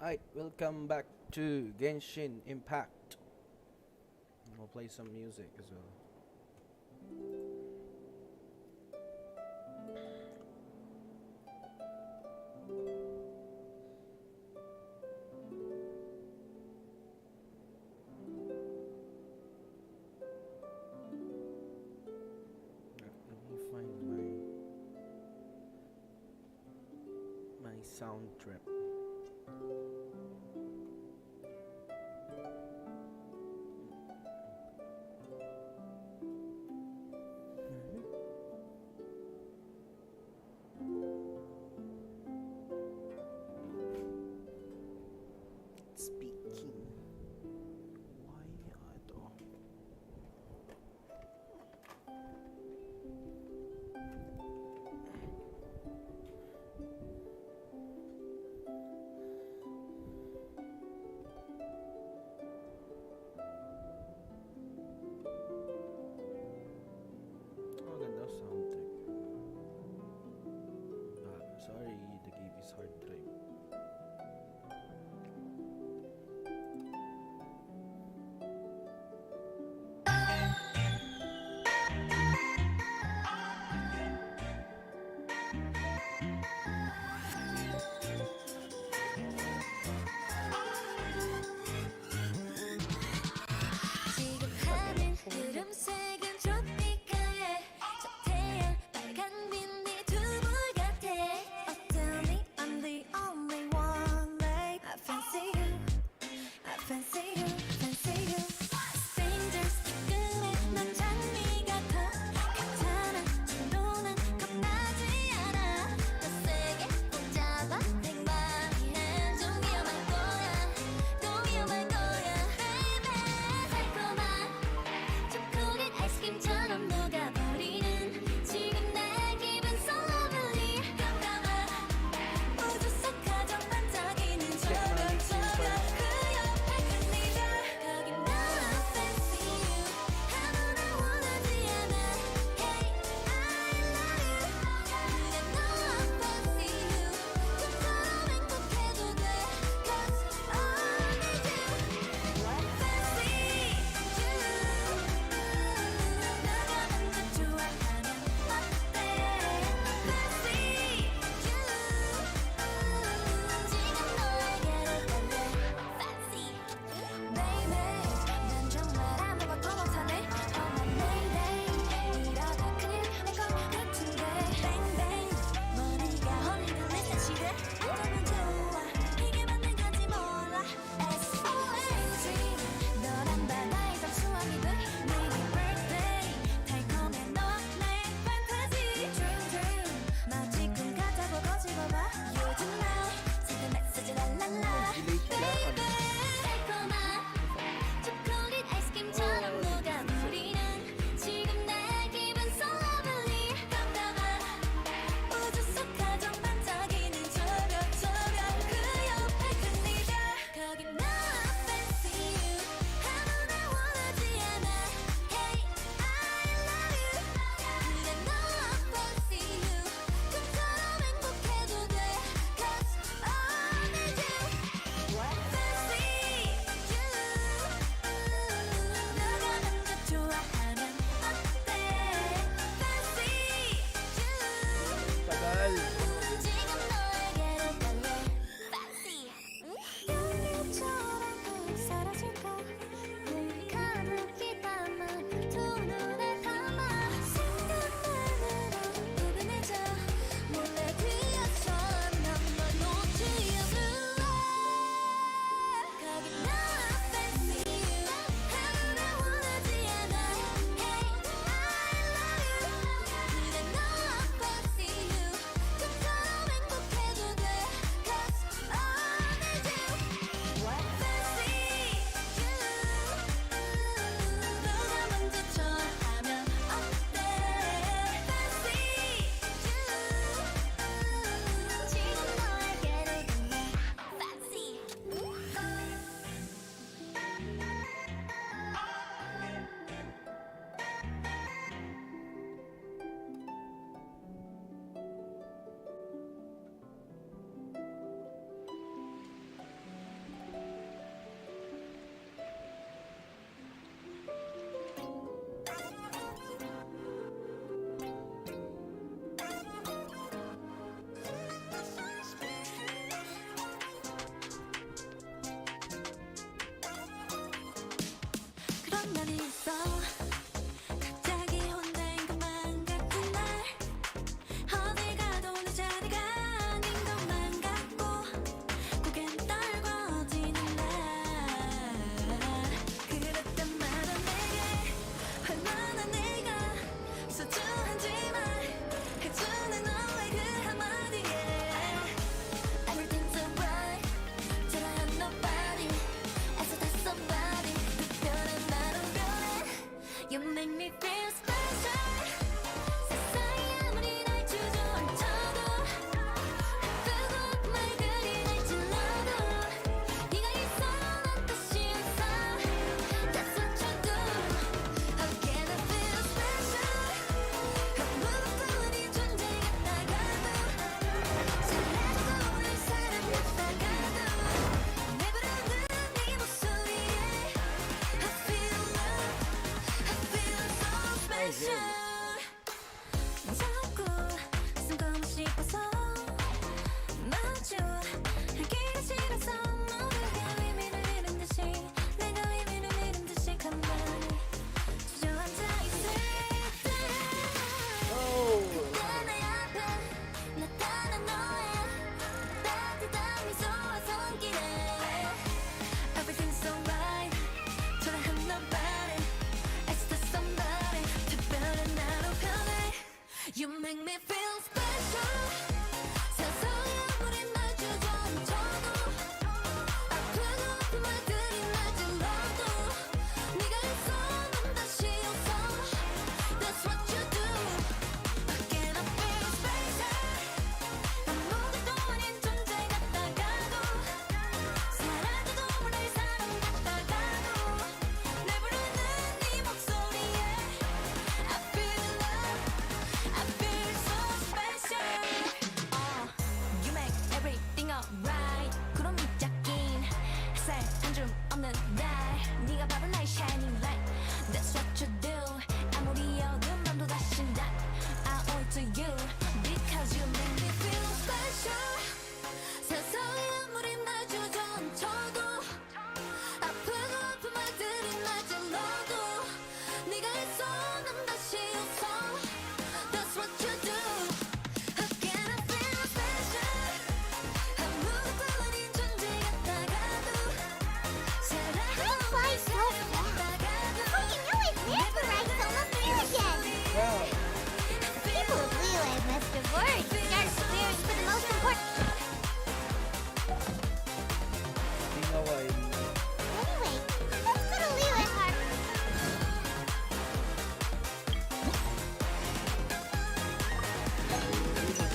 Alright, welcome back to Genshin Impact. We'll play some music as well. Let me find my sound trip. Speaking. Why ito? Oh, ganda soundtrack. Sorry, the game is hard drive. 지금 하늘 구름 색은 트로피카에 저 태양 빨간 빛이 두물 같아 Oh tell me I'm the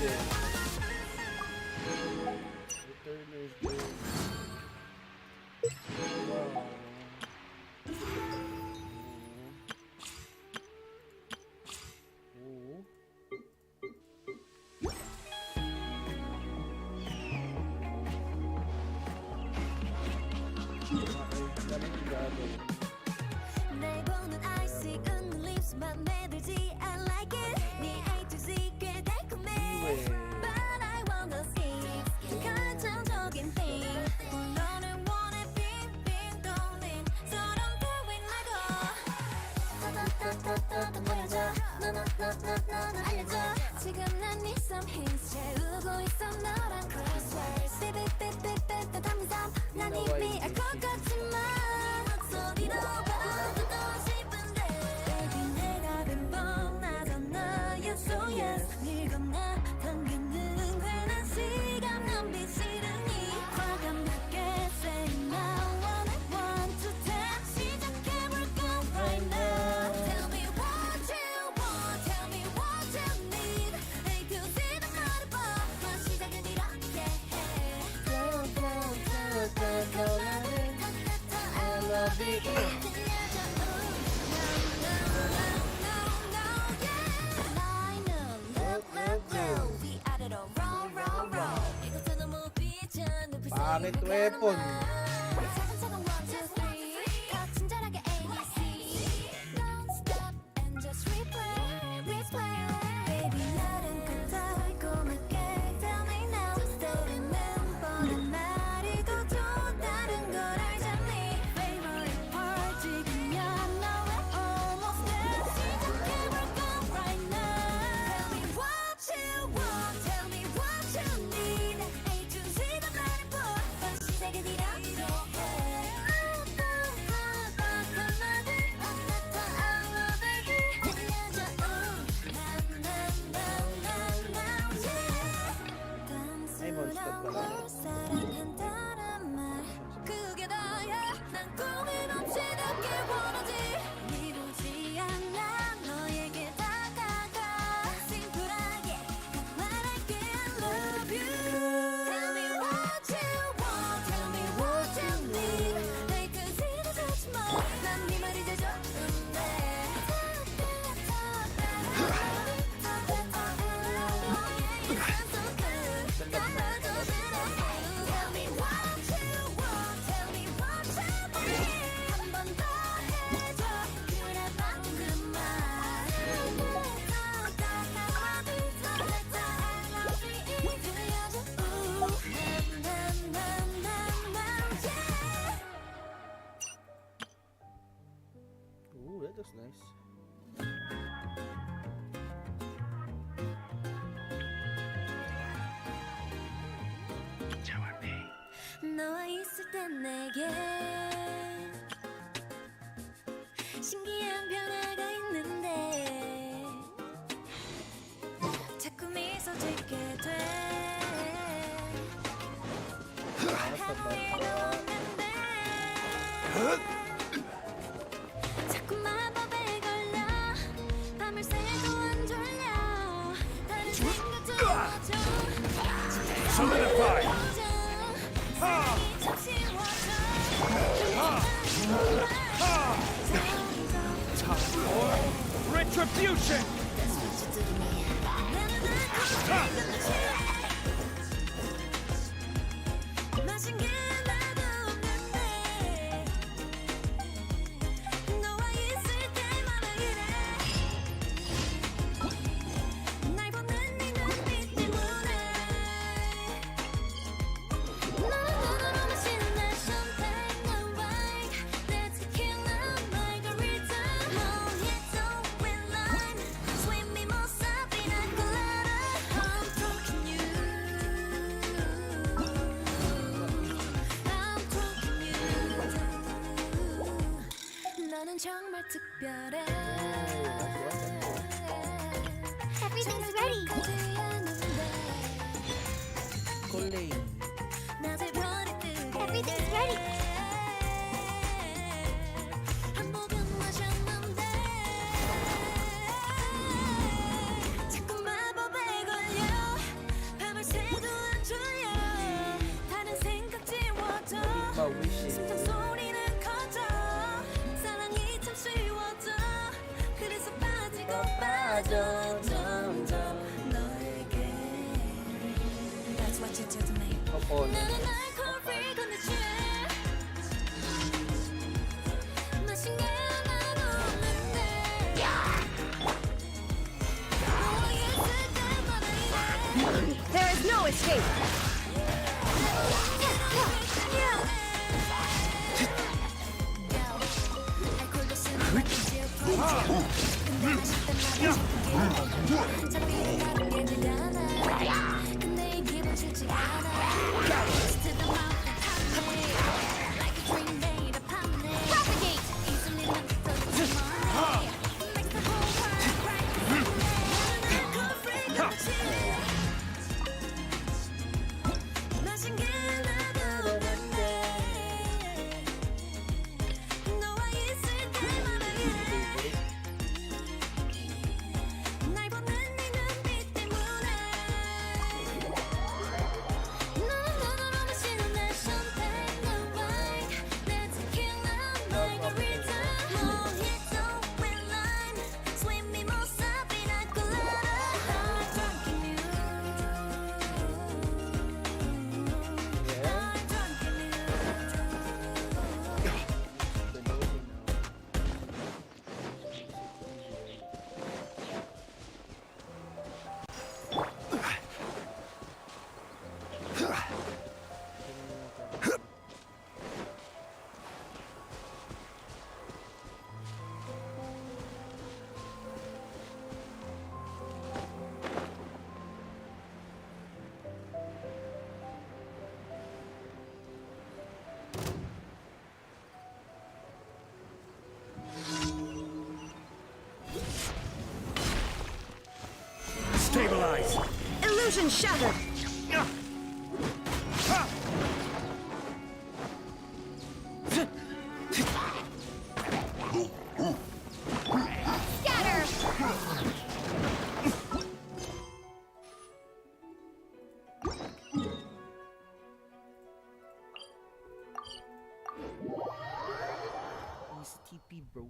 Day. Returner's Day. Wow. Oo. Daming gagawin. 날 보는 eyesick 웃는 립스만 매들지 I like it 네 A to Z 꽤 달콤해 But I wanna see 결정적인 thing 너를 원해 빙빙 돌린 서론 going like 따따따따따 보여줘 너너너너너너 알려줘 지금 난 네 some hints 채우고 있어 너랑 crosswords 삐삐삐삐삐 담담 난 이미 알 것 같지만 소리로 봐도 더 싶은데 Baby 내가 빈번하잖아 Yes so yes 늘 겁나 당기는 괜한 시간 낭비 싫으니 과감하게 say now one to ten 시작해볼까 right now Tell me what you want Tell me what you need A to Z 다 말해봐 넌 시작은 이렇게 해 Go go go go go I love it 들려줘 No no no no no yeah 나이는 look look look 위아래로 roll roll roll 이것도 너무 비전 눈빛 Pangit weapon. 차근차근 one two three 더 친절하게 ABC Don't stop and just replay replay Baby 나는 그 달콤하게 Tell me now Remember 말이고 또 다른 걸 알잖니 Favorite part 지금이야 너의 almost there 시작해볼까 right now Tell me what you want Tell me what you need A to Z 다 말해봐 넌 시작은 이렇게 해 한마디 I love it 들려줘 단순한 걸 사랑한다는 말 그게 다야 난 고민없이 듣길 원하지 미루지 않아 너에게 다가가 심플하게 말할게 I love you Tell me what you want Tell me what you need 내 끝을 찾지 마난 네 말이 제일 좋은데 Tell me what you want Tell me what you need 한 번 더 해줘 그래 방금 말 Ooh, that looks nice. 너와 있을 땐 내게 신기한 변화가 있는데 자꾸 미소 짓게 돼 할 일도 없는데 자꾸 마법에 걸려 밤을 새도 안 졸려 다른 생각 들어줘 Solidify! Retribution! 마신 게 나도 없는데 너와 있을 때마다 이래 날 보는 네 눈빛 때문에 너는 마시는 내 champagne 난 wine 내 tequila margarita mojito with lime sweet mimosa pina colada I'm talking you I'm talking you 너는 정말 특별해 Everything's ready. Colleen. 낮에 별이 뜨게 Everything's ready. 한 모금 마셨는데 자꾸 마법에 걸려 wishing. 심장 소리는 커져 사랑이 참 쉬워져 그래서 빠지고 빠져 점점 너에게 That's what you do to me Hop on. 나는 알코올 건네지 마신 게 하나도 없는데 너와 있을 때마다 이래 There is no escape. 알코올도 쓰는 어차피 다른 게 질 않아 근데 이 기분 싫지 않아 Just to the mouth and honey Like a dream made of honey Propagate. easily not touch money Makes the whole world bright 나는 alcohol free 같이 마신 게 하나도 없는데 너와 있을 때마다 이래 날 보는 네 눈빛 때문에 너는 마시는 내 champagne 내 wine 내 tequila margarita mojito red line sweet mimosa pina colada I'm drunk in you I'm drunk in you The loading now. Stabilize! Illusion shattered. Scatter. Easy TP, bro.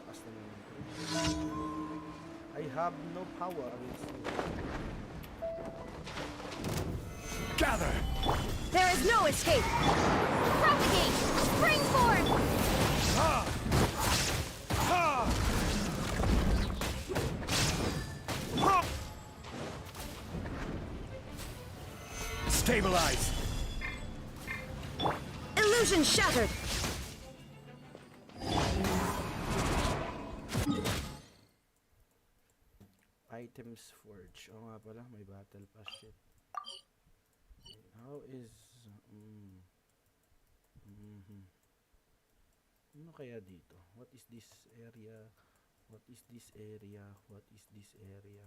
Taas na naman ito. I have no power against you. Gather! There is no escape. Propagate. Spring forth. Stabilize! Illusion shattered. Items forge. Oo nga pala, may battle pass shit. How is... Ano kaya dito? What is this area? What is this area? What is this area?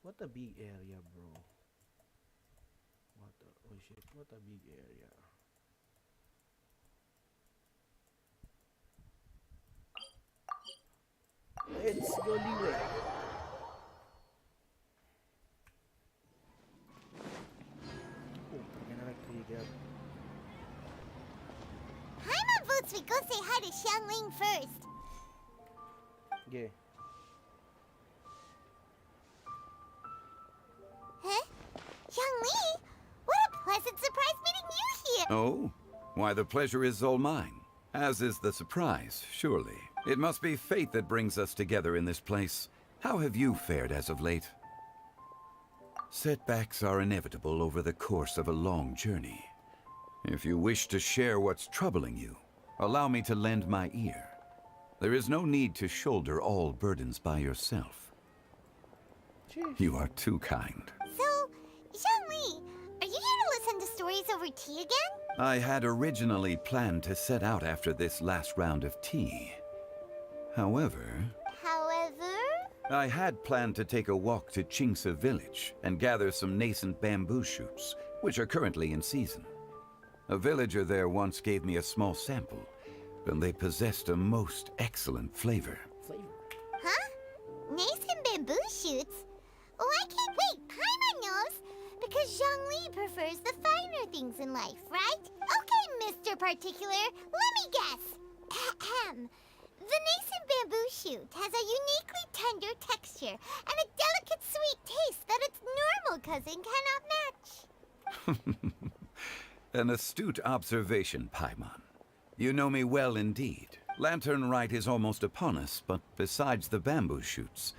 What a big area, bro. What a... Oh shit, what a big area. Let's go, Liwe. Oh, we're gonna trigger. Paimon votes we go say hi to Xiangling first. Yeah. Huh? Xiangli? What a pleasant surprise meeting you here! Oh? Why, the pleasure is all mine. As is the surprise, surely. It must be fate that brings us together in this place. How have you fared as of late? Setbacks are inevitable over the course of a long journey. If you wish to share what's troubling you, allow me to lend my ear. There is no need to shoulder all burdens by yourself. Jeez. You are too kind. So, Xiangli, are you here to listen to stories over tea again? I had originally planned to set out after this last round of tea. However, However, I had planned to take a walk to Chingsa village and gather some nascent bamboo shoots, which are currently in season. A villager there once gave me a small sample, and they possessed a most excellent flavor. Flavor. Huh? Nascent bamboo shoots? Oh, I can't wait. Paimon knows. Because Zhongli prefers the finer things in life, right? Okay, Mr. Particular, let me guess. Ahem. The nascent bamboo shoot has a uniquely tender texture and a delicate sweet taste that its normal cousin cannot match. An astute observation, Paimon. You know me well indeed. Lantern Rite is almost upon us, but besides the bamboo shoots,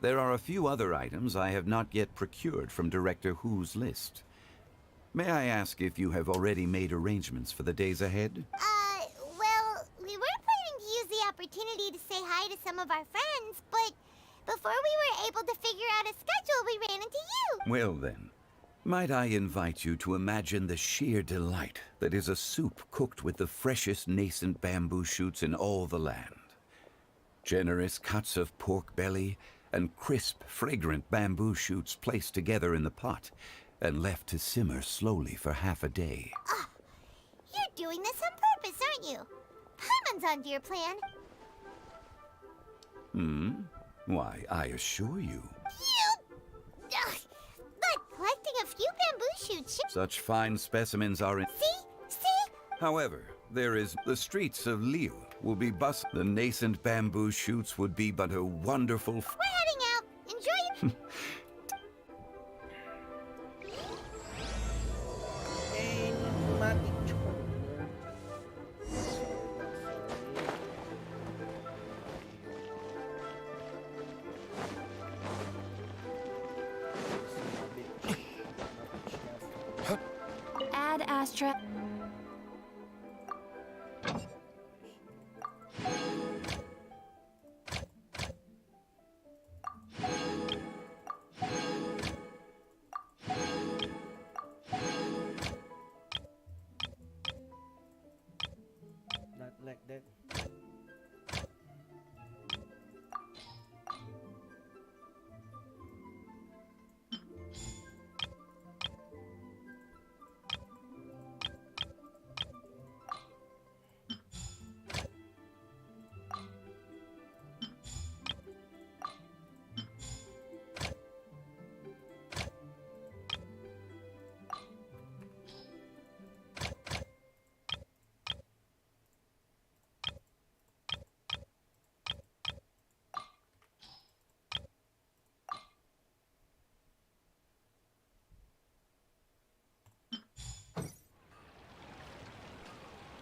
there are a few other items I have not yet procured from Director Hu's list. May I ask if you have already made arrangements for the days ahead? Well, we were planning to use the opportunity to say hi to some of our friends, but before we were able to figure out a schedule, we ran into you. Well then, might I invite you to imagine the sheer delight that is a soup cooked with the freshest nascent bamboo shoots in all the land. Generous cuts of pork belly and crisp, fragrant bamboo shoots placed together in the pot and left to simmer slowly for half a day. You're doing this on purpose, aren't you? Paimon's onto your plan. Why, I assure you. But collecting a few bamboo shoots Such fine specimens are in... See? However, there is the streets of Liu will be the nascent bamboo shoots would be but a wonderful... We're heading out. Enjoy it. Enigmatic charm. Ad Astra. Not like that.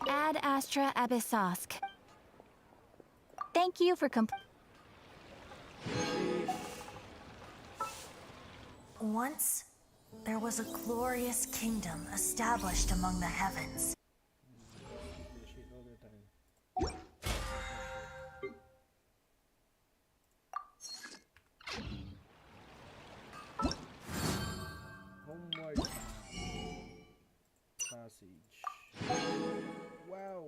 Ad Astra Abyssosk. Thank you for Once, there was a glorious kingdom established among the heavens. Shit all the time. Homeward passage. Wow.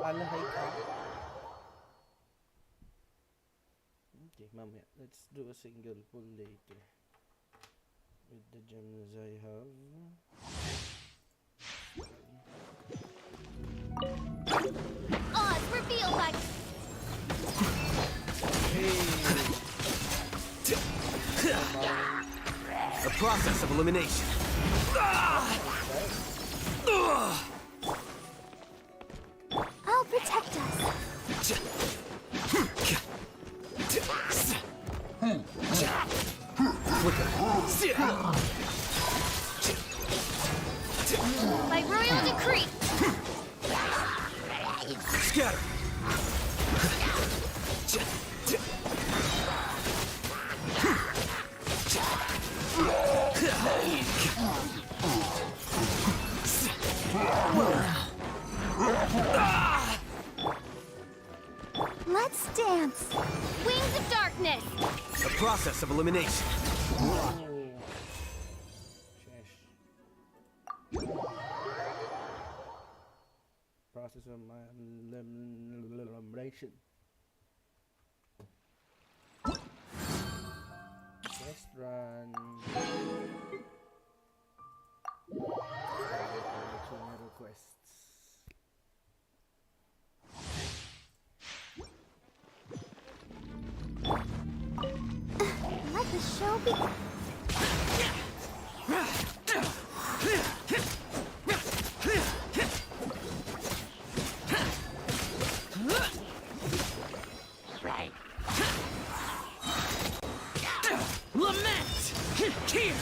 Alahay ka. Okay, mamaya. Let's do a single pull later. With the gems I have. Oz revealed by The process of elimination. I'll protect us. by royal decree. Scatter. Let's dance. Wings of darkness. The process of elimination. Process of my elimination. Next run. Two more requests. Let the show begin. Lament! Here!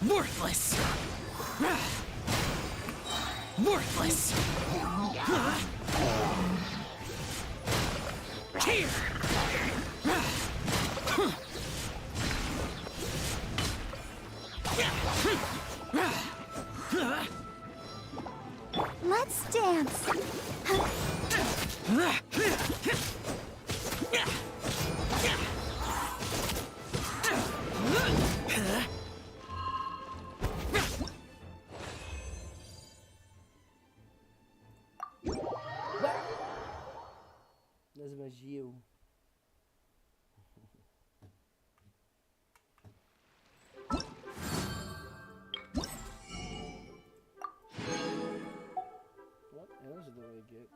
Worthless! Worthless! Here! Let's dance. That's my Gio. What else do I get?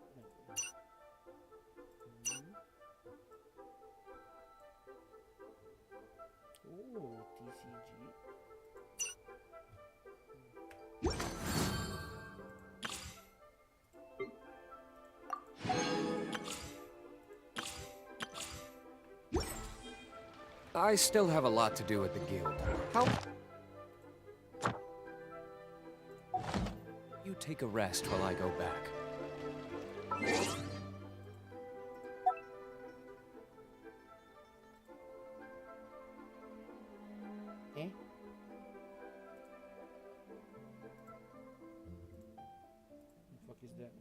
Oh, TCG. I still have a lot to do with the guild. How? You take a rest while I go back. Eh? The fuck is that?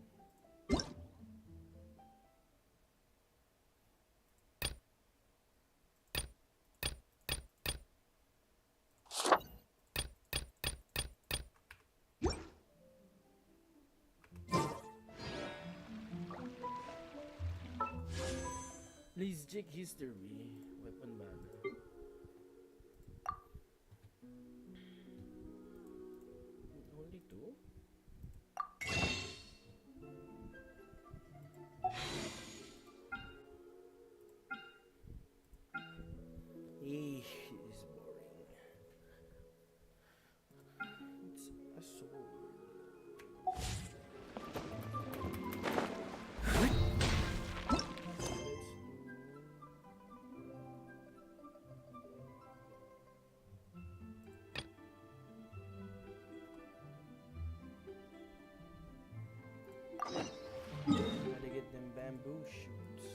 Please check history. Weapon mana. Only two? Is boring. It's a sword. Gotta get them bamboo shoots.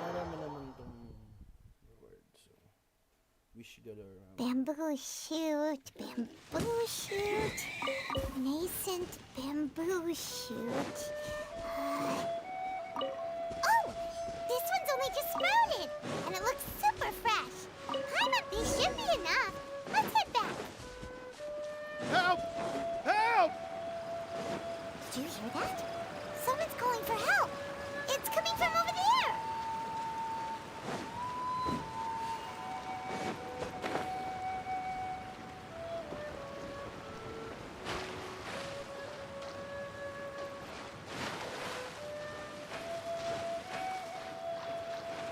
Marami naman tong reward, so we should go around. Bamboo shoot, bamboo shoot, nascent bamboo shoot. Oh, this one's only just sprouted, and it looks super fresh. These should be enough. Let's head back. Help! Help! Did you hear that? Someone's calling for help. It's coming from over there.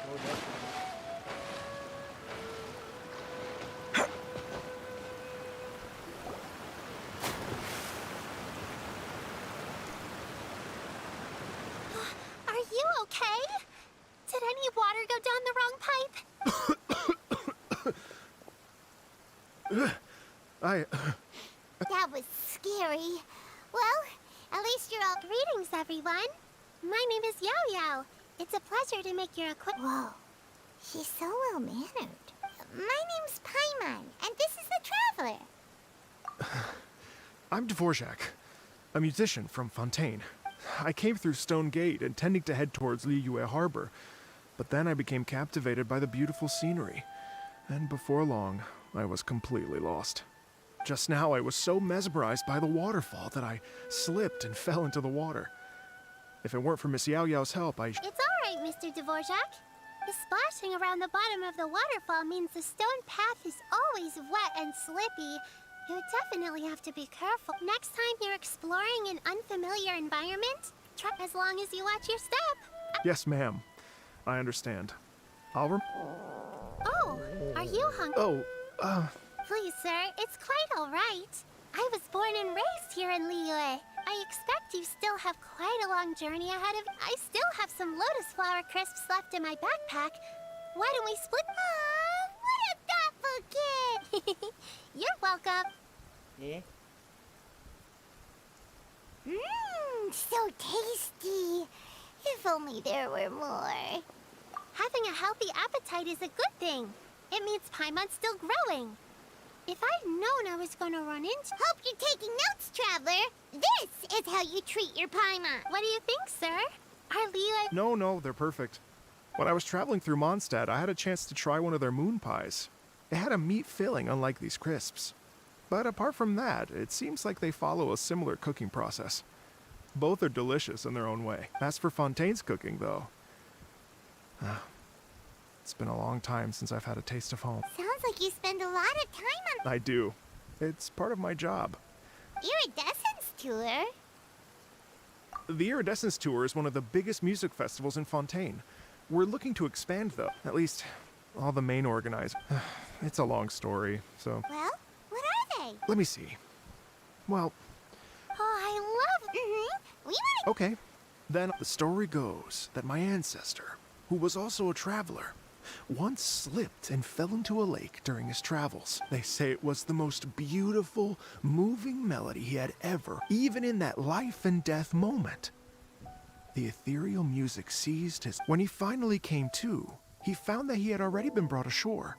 Oh, that's nice. Are you okay? Did any water go down the wrong pipe? That was scary. Well, at least you're all... Greetings, everyone. My name is Yao Yao. It's a pleasure to make your acquaintance. Whoa, she's so well-mannered. My name's Paimon, and this is the Traveler. I'm Dvorak, a musician from Fontaine. I came through Stone Gate intending to head towards Liyue Harbor, but then I became captivated by the beautiful scenery. And before long, I was completely lost. Just now, I was so mesmerized by the waterfall that I slipped and fell into the water. If it weren't for Miss Yao Yao's help, It's all right, Mr. Dvorak. The splashing around the bottom of the waterfall means the stone path is always wet and slippy. You definitely have to be careful. Next time you're exploring an unfamiliar environment, try as long as you watch your step. Yes, ma'am. I understand. Oh, are you hungry? Oh, Please, sir, it's quite all right. I was born and raised here in Liyue. I expect you still have quite a long journey ahead of you. I still have some lotus flower crisps left in my backpack. Why don't we split? Oh, what a thoughtful kid! You're welcome. Eh? Mmm, so tasty. If only there were more. Having a healthy appetite is a good thing. It means Paimon's still growing. If I'd known I was gonna run into... Hope you're taking notes, Traveler. This is how you treat your Paimon. What do you think, sir? Are Liyue... no, they're perfect. When I was traveling through Mondstadt, I had a chance to try one of their moon pies. It had a meat filling, unlike these crisps. But apart from that, it seems like they follow a similar cooking process. Both are delicious in their own way. As for Fontaine's cooking, though... it's been a long time since I've had a taste of home. Sounds like you spend a lot of time on... I do. It's part of my job. Iridescence Tour? The Iridescence Tour is one of the biggest music festivals in Fontaine. We're looking to expand, though. At least, all the main organizers. It's a long story, so... Well, what are they? Let me see. Well... Oh, I love... We want Okay. Then the story goes that my ancestor, who was also a traveler, once slipped and fell into a lake during his travels. They say it was the most beautiful, moving melody he had ever, even in that life and death moment. The ethereal music seized his... When he finally came to, he found that he had already been brought ashore.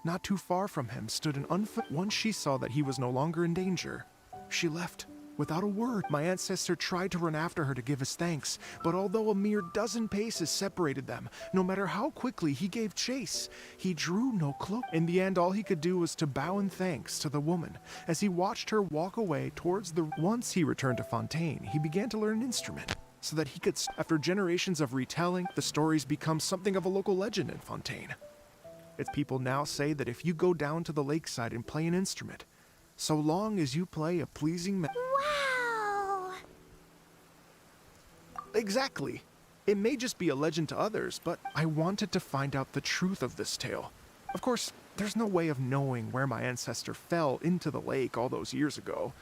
Not too far from him stood an Once she saw that he was no longer in danger, she left. Without a word, my ancestor tried to run after her to give his thanks, but although a mere dozen paces separated them, no matter how quickly he gave chase, he drew no cloak. In the end, all he could do was to bow in thanks to the woman, as he watched her walk away towards the... Once he returned to Fontaine, he began to learn an instrument, so that he could... After generations of retelling, the stories become something of a local legend in Fontaine. Its people now say that if you go down to the lakeside and play an instrument, so long as you play a pleasing... Wow! Exactly. It may just be a legend to others, but I wanted to find out the truth of this tale. Of course, there's no way of knowing where my ancestor fell into the lake all those years ago.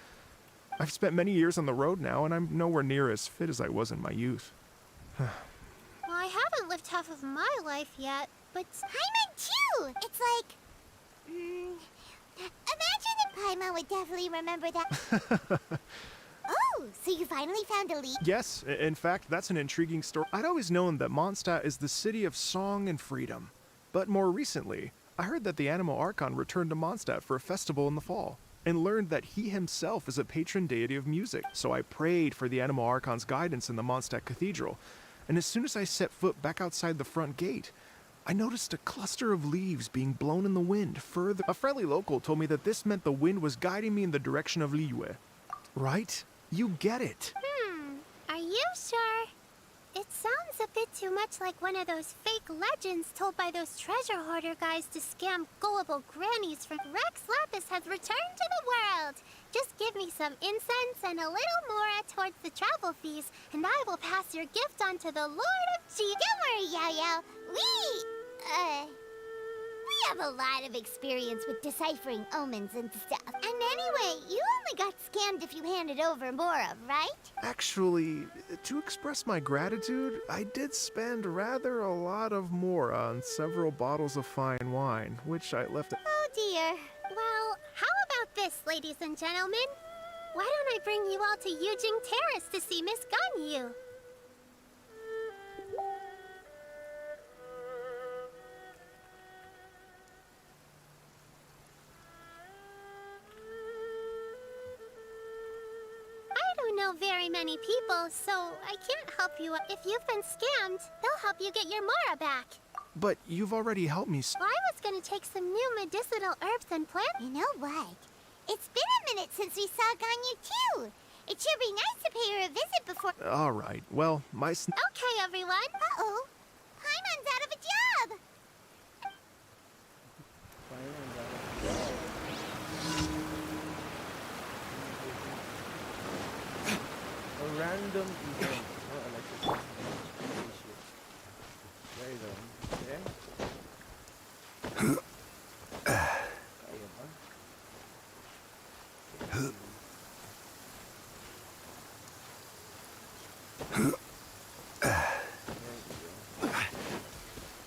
I've spent many years on the road now, and I'm nowhere near as fit as I was in my youth. Well, I haven't lived half of my life yet, but... Paimon too! It's like... Imagine that Paimon would definitely remember that... Oh, so you finally found a lead? Yes, in fact, that's an intriguing story. I'd always known that Mondstadt is the city of song and freedom. But more recently, I heard that the Animal Archon returned to Mondstadt for a festival in the fall, and learned that he himself is a patron deity of music. So I prayed for the Animal Archon's guidance in the Mondstadt Cathedral, and as soon as I set foot back outside the front gate, I noticed a cluster of leaves being blown in the wind further. A friendly local told me that this meant the wind was guiding me in the direction of Liyue. Right? You get it. Are you sure? It sounds a bit too much like one of those fake legends told by those treasure hoarder guys to scam gullible grannies from... Rex Lapis has returned to the world! Just give me some incense and a little more towards the travel fees, and I will pass your gift on to the Lord of G. Don't worry, Yao Yao. We have a lot of experience with deciphering omens and stuff. And anyway, you only got scammed if you handed over Mora, right? Actually, to express my gratitude, I did spend rather a lot of more on several bottles of fine wine, which I left... Oh dear. Well, how about this, ladies and gentlemen? Why don't I bring you all to Yujing Terrace to see Miss Ganyu? Know very many people, so I can't help you. If you've been scammed, they'll help you get your Mora back. But you've already helped me. Well, I was gonna take some new medicinal herbs and plants. You know what? It's been a minute since we saw Ganyu too. It should be nice to pay her a visit before... All right, well, Okay, everyone. Uh-oh. A random event. Oh, electric issue. There you go. Okay. Kaya ba?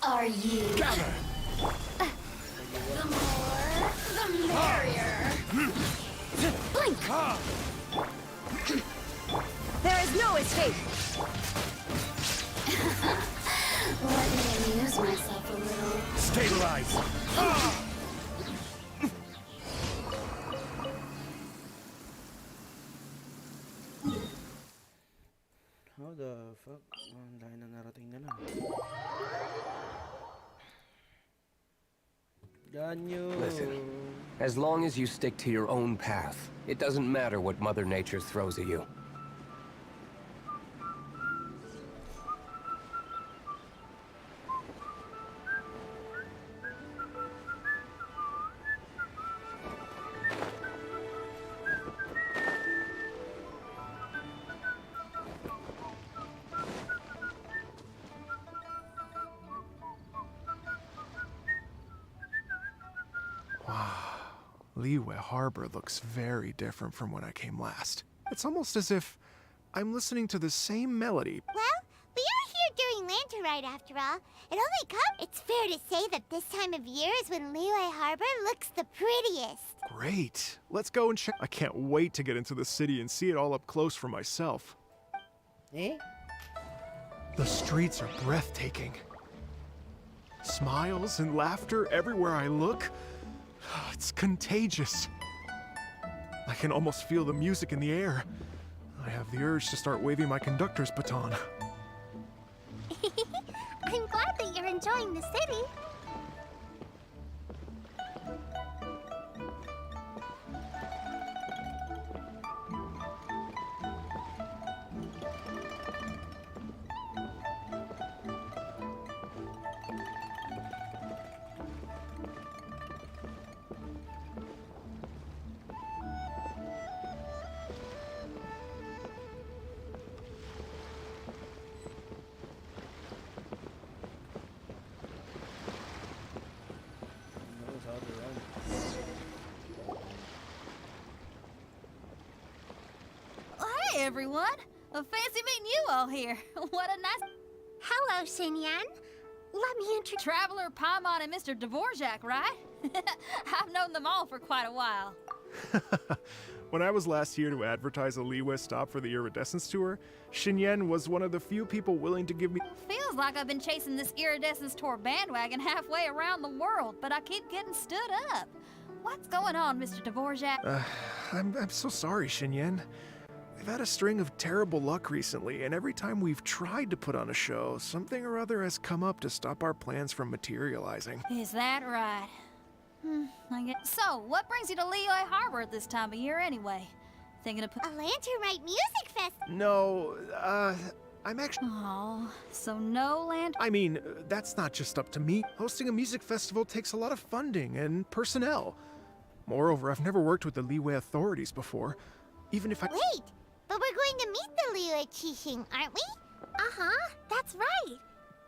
Are you? The more, the merrier. Blink! There is no escape! Let me amuse myself a little. Stabilize! How the fuck? Ang dahil na narating na lang. Ganyo! Listen, as long as you stick to your own path, it doesn't matter what Mother Nature throws at you. Liyue Harbor looks very different from when I came last. It's almost as if I'm listening to the same melody. Well, we are here during Lanterite after all. It only comes. It's fair to say that this time of year is when Liyue Harbor looks the prettiest. Great. Let's go and check. I can't wait to get into the city and see it all up close for myself. Eh? The streets are breathtaking. Smiles and laughter everywhere I look. It's contagious. I can almost feel the music in the air. I have the urge to start waving my conductor's baton. I'm glad that you're enjoying the city. Knows how to run. Hey, everyone! Fancy meeting you all here. What a nice... Hello, Xinyan. Let me introduce. Traveler, Paimon, and Mr. Dvorak, right? I've known them all for quite a while. When I was last here to advertise a Liyue stop for the Iridescence Tour, Xinyan was one of the few people willing to give me... Feels like I've been chasing this Iridescence Tour bandwagon halfway around the world, but I keep getting stood up. What's going on, Mr. Dvorak? I'm so sorry, Xinyan. We've had a string of terrible luck recently, and every time we've tried to put on a show, something or other has come up to stop our plans from materializing. Is that right? I guess. So, what brings you to Liyue Harbor at this time of year anyway? Thinking of put... A Lanterite Music Fest. No, I'm actually... Oh, so no land... I mean, that's not just up to me. Hosting a music festival takes a lot of funding and personnel. Moreover, I've never worked with the Liyue authorities before. Even if I... Wait, but we're going to meet the Liyue Qixing, aren't we? Uh-huh, that's right.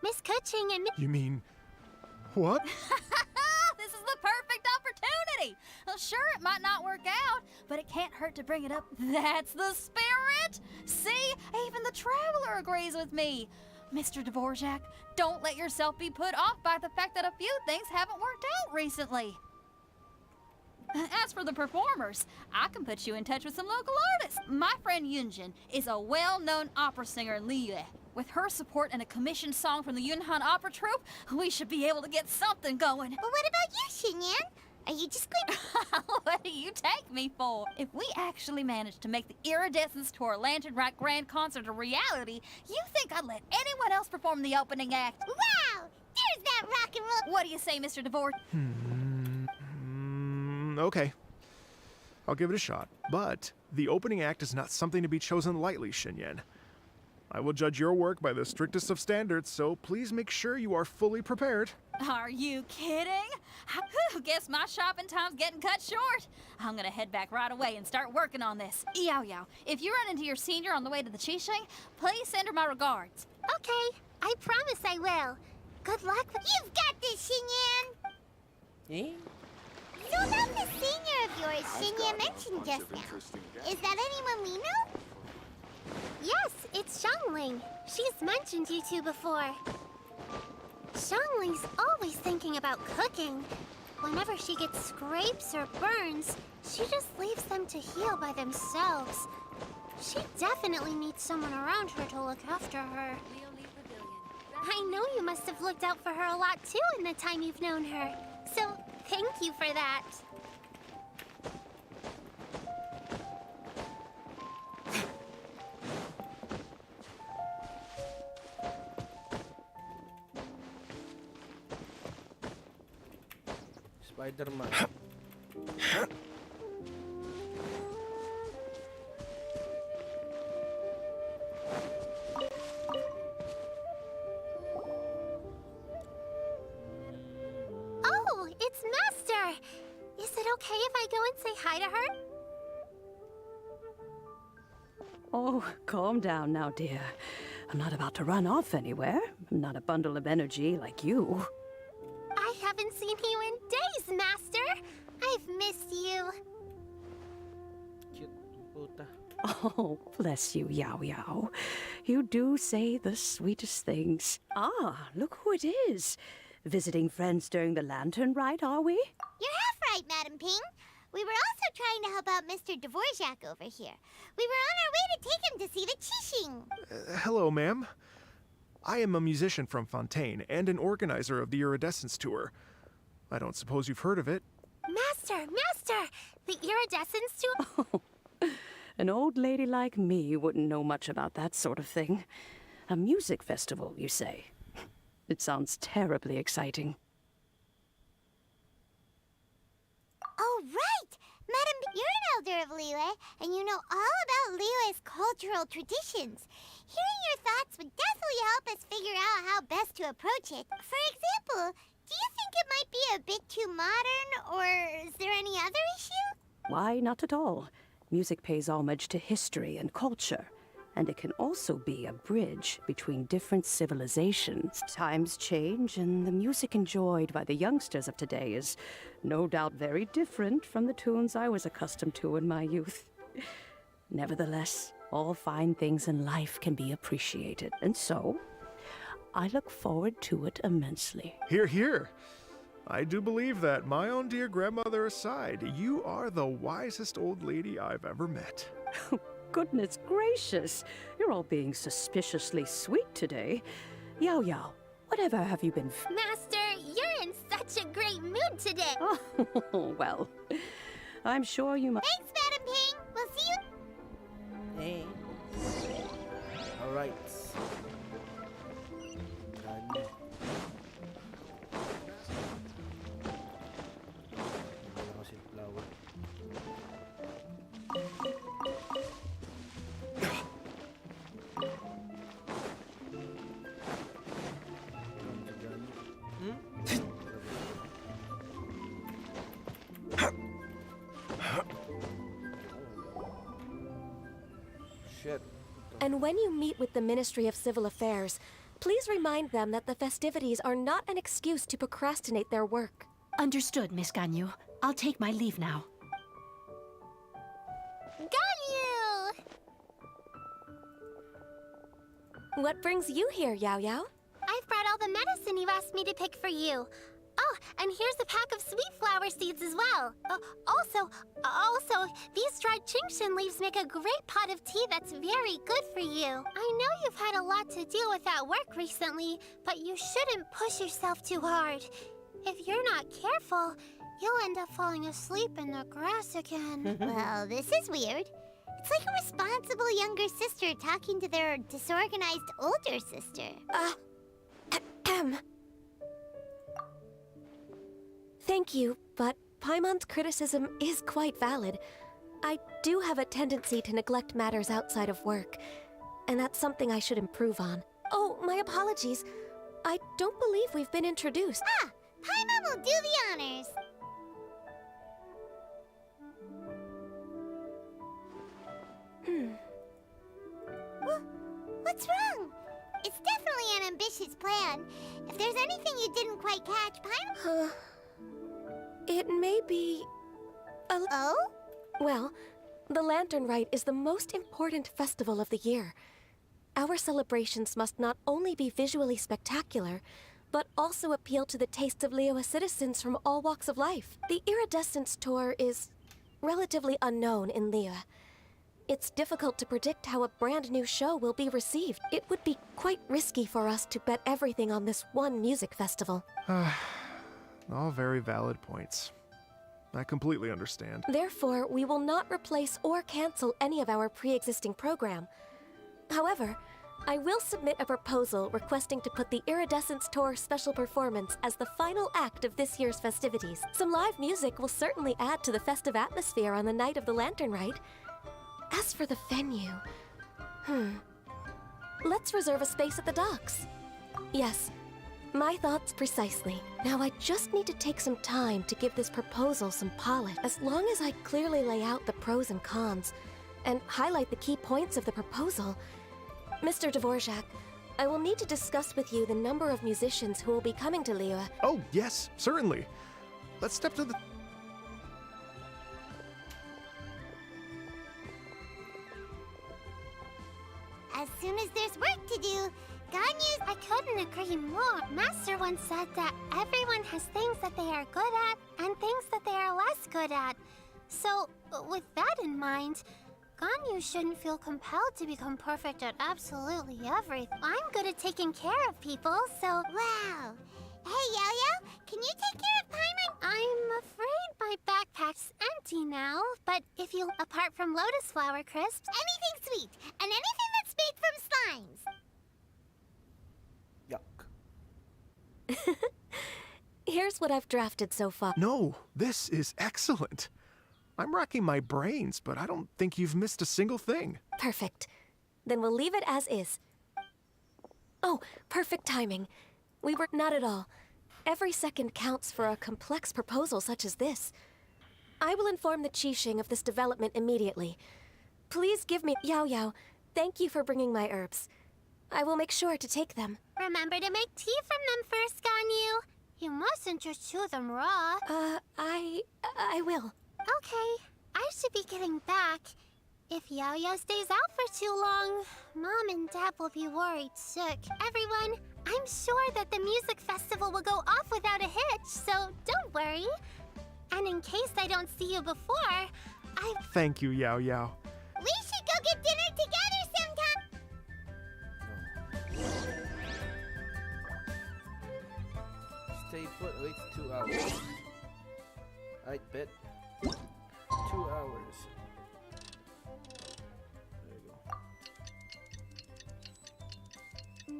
Miss Kuching and... You mean... what? This is the perfect opportunity! Well, sure, it might not work out, but it can't hurt to bring it up. That's the spirit! See? Even the Traveler agrees with me. Mr. Dvorak, don't let yourself be put off by the fact that a few things haven't worked out recently. As for the performers, I can put you in touch with some local artists. My friend Yunjin is a well-known opera singer in Liyue. With her support and a commissioned song from the Yunhan Opera Troupe, we should be able to get something going. But what about you, Xinyan? Are you just going to... What do you take me for? If we actually manage to make the Iridescence Tour Lantern Right Grand Concert a reality, you think I'd let anyone else perform the opening act? Wow! There's that rock and roll... What do you say, Mr. Dvorak? Okay. I'll give it a shot. But the opening act is not something to be chosen lightly, Xinyan. I will judge your work by the strictest of standards, so please make sure you are fully prepared. Are you kidding? Guess my shopping time's getting cut short. I'm gonna head back right away and start working on this. Yao Yao, if you run into your senior on the way to the Qixing, please send her my regards. Okay, I promise I will. Good luck with— You've got this, Xingyan! Eh? So about the senior of yours Xingyan mentioned just now. Is that anyone we know? Yes, it's Xiangling. She's mentioned you two before. Xiangling's always thinking about cooking. Whenever she gets scrapes or burns, she just leaves them to heal by themselves. She definitely needs someone around her to look after her. I know you must have looked out for her a lot too in the time you've known her. So, thank you for that. Spider-Man. Oh, it's Master! Is it okay if I go and say hi to her? Oh, calm down now, dear. I'm not about to run off anywhere. I'm not a bundle of energy like you. I haven't seen you in days, Master! I've missed you. Cute puta. Oh, bless you, Yao Yao. You do say the sweetest things. Ah, look who it is. Visiting friends during the lantern rite, are we? You're half right, Madam Ping. We were also trying to help out Mr. Dvorak over here. We were on our way to take him to see the Qixing. Hello, ma'am. I am a musician from Fontaine and an organizer of the Iridescence Tour. I don't suppose you've heard of it. Master! The Iridescence Tour— Oh, an old lady like me wouldn't know much about that sort of thing. A music festival, you say? It sounds terribly exciting. Oh, right! Madam, you're an elder of Liyue, and you know all about Liyue's cultural traditions. Hearing your thoughts would definitely help us figure out how best to approach it. For example, do you think it might be a bit too modern, or is there any other issue? Why, not at all. Music pays homage to history and culture, and it can also be a bridge between different civilizations. Times change, and the music enjoyed by the youngsters of today is no doubt very different from the tunes I was accustomed to in my youth. Nevertheless, all fine things in life can be appreciated, and so I look forward to it immensely. Hear, hear. I do believe that, my own dear grandmother aside, you are the wisest old lady I've ever met. Goodness gracious, you're all being suspiciously sweet today. Yao Yao, whatever have you been Master, you're in such a great mood today. Oh, well, I'm sure you must. Thanks, Madam Ping. We'll see you. Hey. Alright. Done. Wala ko si flower. Shit. And when you meet with the Ministry of Civil Affairs, please remind them that the festivities are not an excuse to procrastinate their work. Understood, Miss Ganyu. I'll take my leave now. Ganyu! What brings you here, Yao Yao? I've brought all the medicine you asked me to pick for you. Oh, and here's a pack of sweet flower seeds as well. Also, these dried Qingshan leaves make a great pot of tea that's very good for you. I know you've had a lot to deal with at work recently, but you shouldn't push yourself too hard. If you're not careful, you'll end up falling asleep in the grass again. Well, this is weird. It's like a responsible younger sister talking to their disorganized older sister. Thank you, but Paimon's criticism is quite valid. I do have a tendency to neglect matters outside of work, and that's something I should improve on. Oh, my apologies. I don't believe we've been introduced. Ah, Paimon will do the honors. What's wrong? It's definitely an ambitious plan. If there's anything you didn't quite catch, Paimon... It may be... Oh? Well, the Lantern Rite is the most important festival of the year. Our celebrations must not only be visually spectacular, but also appeal to the tastes of Liyue citizens from all walks of life. The Iridescence Tour is relatively unknown in Liyue. It's difficult to predict how a brand new show will be received. It would be quite risky for us to bet everything on this one music festival. All very valid points. I completely understand. Therefore, we will not replace or cancel any of our pre-existing program. However, I will submit a proposal requesting to put the Iridescence Tour special performance as the final act of this year's festivities. Some live music will certainly add to the festive atmosphere on the night of the Lantern Rite. As for the venue... Let's reserve a space at the docks. Yes, my thoughts precisely. Now I just need to take some time to give this proposal some polish. As long as I clearly lay out the pros and cons, and highlight the key points of the proposal... Mr. Dvorak, I will need to discuss with you the number of musicians who will be coming to Liyue. Oh, yes, certainly. Let's step to the... As soon as there's work to do, Ganyu's... I couldn't agree more. Master once said that everyone has things that they are good at and things that they are less good at. So, with that in mind, Ganyu shouldn't feel compelled to become perfect at absolutely everything. I'm good at taking care of people, so... Wow. Hey, Yo-Yo, can you take care of Paimon? I'm afraid my backpack's empty now, but if you... Apart from Lotus Flower Crisps... Anything sweet, and anything that's made from slimes. Yuck. Here's what I've drafted so far. No, this is excellent. I'm racking my brains, but I don't think you've missed a single thing. Perfect. Then we'll leave it as is. Oh, perfect timing. We were not at all. Every second counts for a complex proposal such as this. I will inform the Qixing of this development immediately. Please give me... Yao Yao, thank you for bringing my herbs. I will make sure to take them. Remember to make tea from them first, Ganyu. You mustn't just chew them raw. I will. Okay, I should be getting back. If Yao-Yao stays out for too long, Mom and Dad will be worried sick. Everyone, I'm sure that the music festival will go off without a hitch, so don't worry. And in case I don't see you before, Thank you, Yao Yao. We should go get dinner together sometime. Stay put. Wait 2 hours. I bet. 2 hours. There you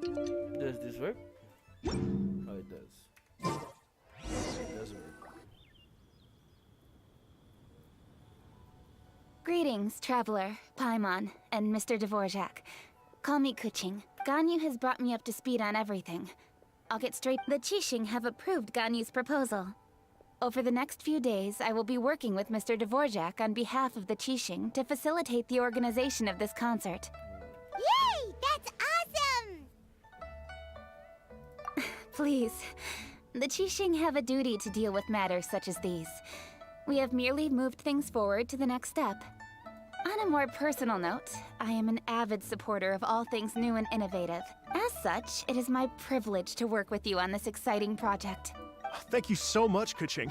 go. Does this work? Oh, it does. It does work. Greetings, traveler, Paimon, and Mr. Dvorak. Call me Kuching. Ganyu has brought me up to speed on everything. I'll get straight. The Qixing have approved Ganyu's proposal. Over the next few days, I will be working with Mr. Dvorak on behalf of the Qixing to facilitate the organization of this concert. Yay! That's awesome! Please. The Qixing have a duty to deal with matters such as these. We have merely moved things forward to the next step. On a more personal note, I am an avid supporter of all things new and innovative. As such, it is my privilege to work with you on this exciting project. Thank you so much, Kuching.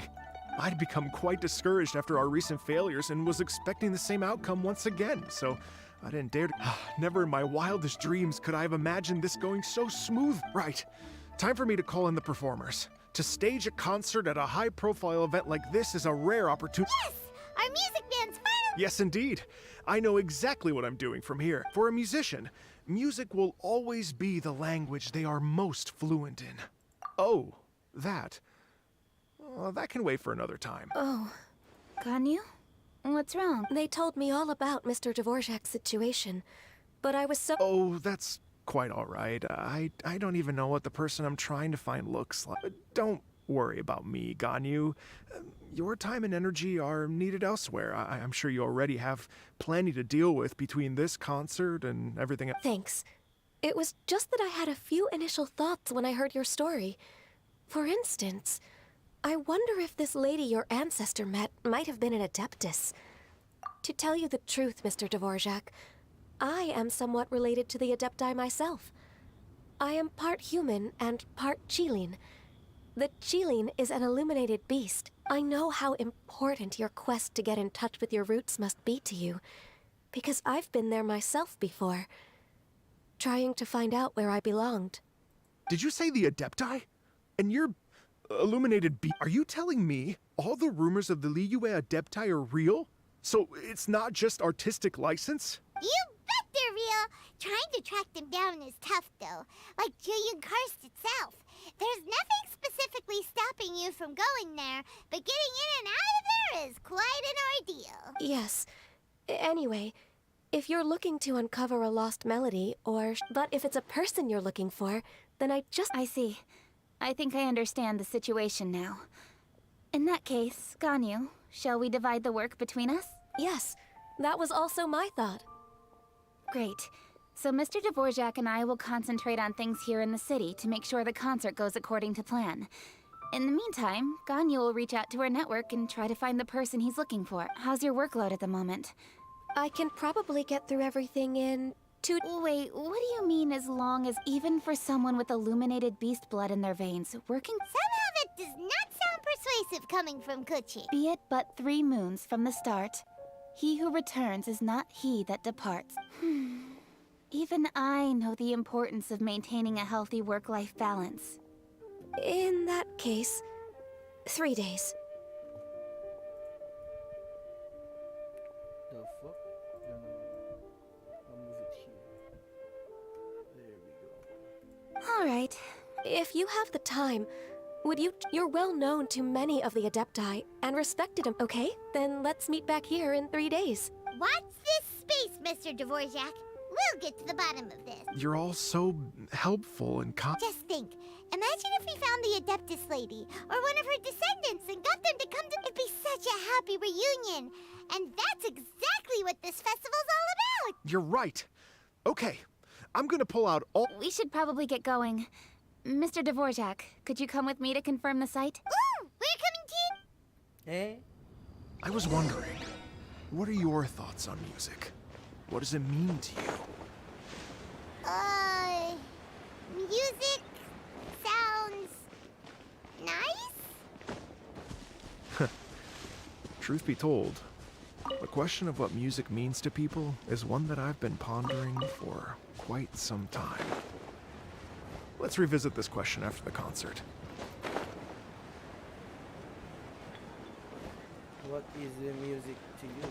I'd become quite discouraged after our recent failures and was expecting the same outcome once again, so I didn't dare to... Never in my wildest dreams could I have imagined this going so smooth. Right. Time for me to call in the performers. To stage a concert at a high-profile event like this is a rare opportunity. Yes! Our music band's finally... Yes, indeed. I know exactly what I'm doing from here. For a musician, music will always be the language they are most fluent in. Oh, that. That can wait for another time. Oh. Ganyu? What's wrong? They told me all about Mr. Dvorak's situation, but I was so... Oh, that's quite all right. I don't even know what the person I'm trying to find looks like. Don't worry about me, Ganyu. Your time and energy are needed elsewhere. I'm sure you already have plenty to deal with between this concert and everything else. Thanks. It was just that I had a few initial thoughts when I heard your story. For instance, I wonder if this lady your ancestor met might have been an adeptus. To tell you the truth, Mr. Dvorak, I am somewhat related to the Adepti myself. I am part human and part Qilin. The Qilin is an illuminated beast. I know how important your quest to get in touch with your roots must be to you, because I've been there myself before, trying to find out where I belonged. Did you say the Adepti? And you're illuminated Are you telling me all the rumors of the Liyue Adepti are real? So it's not just artistic license? You bet they're real. Trying to track them down is tough, though. Like Julian Karst itself. There's nothing specifically stopping you from going there, but getting in and out of there is quite an ordeal. Yes. Anyway, if you're looking to uncover a lost melody, but if it's a person you're looking for, then I see. I think I understand the situation now. In that case, Ganyu, shall we divide the work between us? Yes, that was also my thought. Great. So Mr. Dvorak and I will concentrate on things here in the city to make sure the concert goes according to plan. In the meantime, Ganyu will reach out to our network and try to find the person he's looking for. How's your workload at the moment? I can probably get through everything in 2... Wait, what do you mean as long as even for someone with illuminated beast blood in their veins, working... Somehow that does not sound persuasive coming from Kuchi. Be it but 3 moons from the start, he who returns is not he that departs. Even I know the importance of maintaining a healthy work-life balance. In that case, 3 days. The fuck? I'll move it here. There we go. All right. If you have the time, you're well known to many of the Adepti and respected them, okay? Then let's meet back here in 3 days. Watch this space, Mr. Dvorak. We'll get to the bottom of this. You're all so helpful and Just think. Imagine if we found the Adeptus lady, or one of her descendants, and got them to come to... It'd be such a happy reunion. And that's exactly what this festival's all about. You're right. Okay, I'm gonna pull out all... We should probably get going. Mr. Dvorak, could you come with me to confirm the site? Ooh, we're coming to... Eh? I was wondering, what are your thoughts on music? What does it mean to you? Music sounds nice? Truth be told, the question of what music means to people is one that I've been pondering for quite some time. Let's revisit this question after the concert. What is the music to you?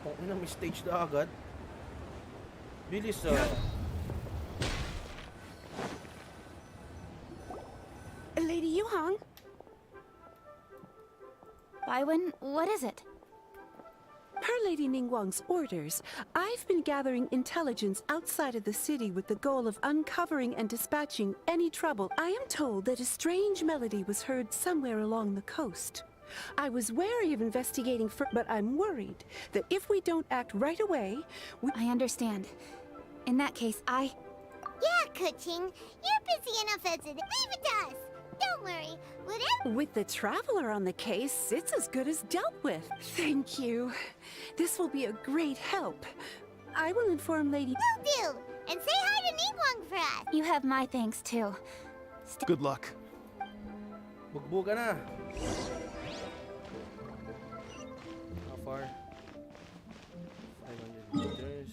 Kung ina, may stage na agad. Bilis Lady Yuhang? Baiwen, what is it? Per Lady Ningguang's orders, I've been gathering intelligence outside of the city with the goal of uncovering and dispatching any trouble. I am told that a strange melody was heard somewhere along the coast. I was wary of investigating but I'm worried that if we don't act right away, I understand. In that case, Yeah, Kuching. You're busy enough as it is. Leave it to us. Don't worry. Whatever... With the Traveler on the case, it's as good as dealt with. Thank you. This will be a great help. I will inform Lady... Will do. And say hi to Ningguang for us. You have my thanks, too. Good luck. Bugbuga na. How far? 500 meters.